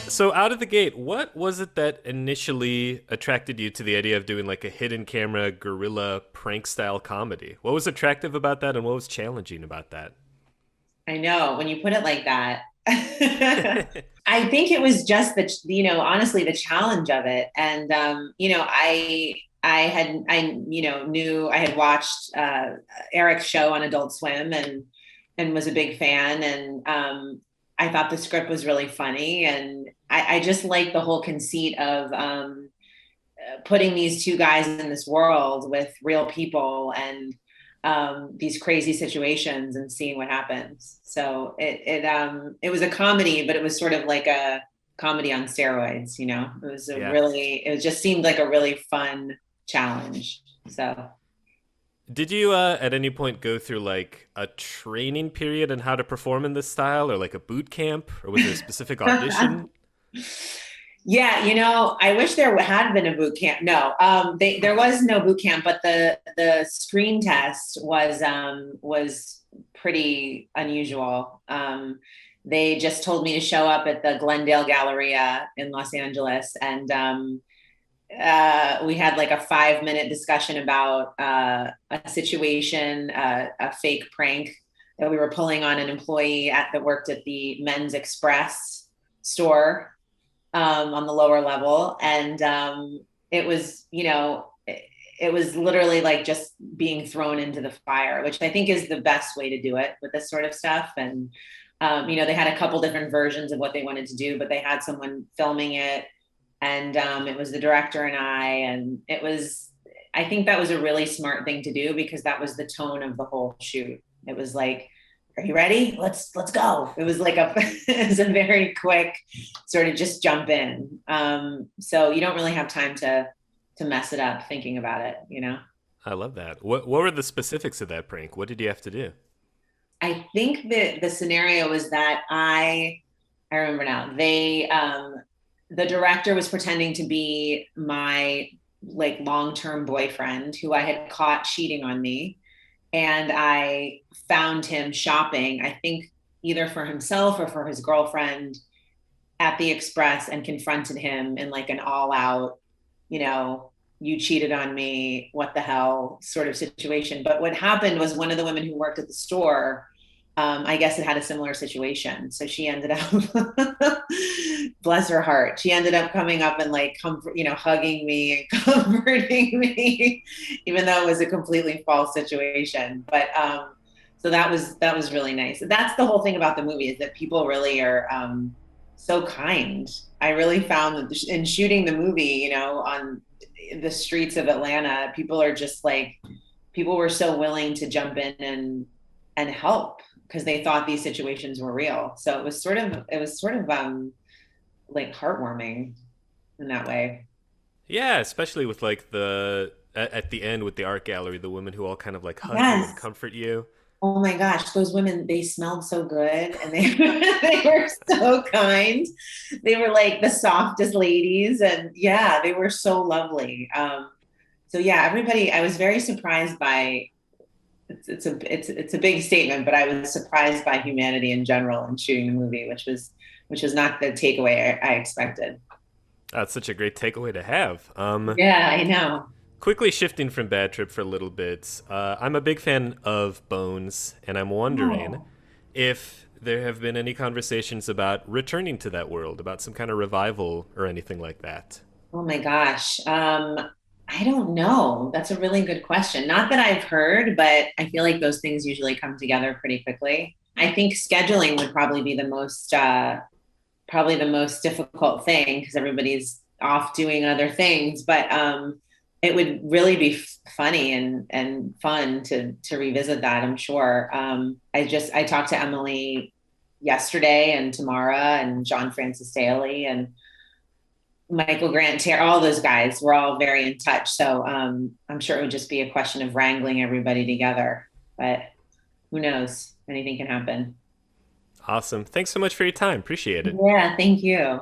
So out of the gate, what was it that initially attracted you to the idea of doing like a hidden camera guerrilla prank style comedy? What was attractive about that and what was challenging about that? I know when you put it like that. I think it was just honestly, the challenge of it. And, knew I had watched Eric's show on Adult Swim and was a big fan. And I thought the script was really funny. And I just like the whole conceit of putting these two guys in this world with real people and these crazy situations and seeing what happens. So it was a comedy, but it was sort of like a comedy on steroids. It was Yeah. it just seemed like a really fun challenge. So Did you at any point go through like a training period on how to perform in this style or like a boot camp or was there a specific audition? yeah, I wish there had been a boot camp. No, there was no boot camp, but the screen test was pretty unusual. They just told me to show up at the Glendale Galleria in Los Angeles, and we had like a 5-minute discussion about a situation, a fake prank that we were pulling on an employee that worked at the Men's Express store on the lower level. And it was, it was literally like just being thrown into the fire, which I think is the best way to do it with this sort of stuff. And, they had a couple different versions of what they wanted to do, but they had someone filming it. And it was the director and I think that was a really smart thing to do because that was the tone of the whole shoot. It was like, are you ready? Let's go. It was like it was a very quick sort of just jump in. So you don't really have time to mess it up thinking about it. I love that. What were the specifics of that prank? What did you have to do? I think that the scenario was that I remember now. The director was pretending to be my like long-term boyfriend who I had caught cheating on me, and I found him shopping, I think either for himself or for his girlfriend at the Express, and confronted him in like an all-out, you know, you cheated on me, what the hell sort of situation. But what happened was one of the women who worked at the store, I guess it had a similar situation. So she ended up, bless her heart, she ended up coming up and like hugging me and comforting me, even though it was a completely false situation. But so that was really nice. That's the whole thing about the movie, is that people really are so kind. I really found that in shooting the movie, on the streets of Atlanta, people were so willing to jump in and help because they thought these situations were real. So it was sort of like heartwarming in that way. Yeah, especially with like at the end with the art gallery, the women who all kind of like hug you and Yes. comfort you. Oh my gosh, those women, they smelled so good and they they were so kind. They were like the softest ladies, and yeah, they were so lovely. So yeah, everybody, I was very surprised by it's a big statement, but I was surprised by humanity in general in shooting the movie, which was not the takeaway I expected. That's such a great takeaway to have. Yeah, I know. Quickly shifting from Bad Trip for a little bit, I'm a big fan of Bones, and I'm wondering Oh, if there have been any conversations about returning to that world, about some kind of revival or anything like that. oh my gosh. I don't know. That's a really good question. Not that I've heard, but I feel like those things usually come together pretty quickly. I think scheduling would probably be the most difficult thing because everybody's off doing other things. But it would really be funny and fun to revisit that. I'm sure. I talked to Emily yesterday and Tamara and John Francis Daly and Michael Grant, all those guys were all very in touch. So I'm sure it would just be a question of wrangling everybody together. But who knows? Anything can happen. Awesome. Thanks so much for your time. Appreciate it. Yeah, thank you.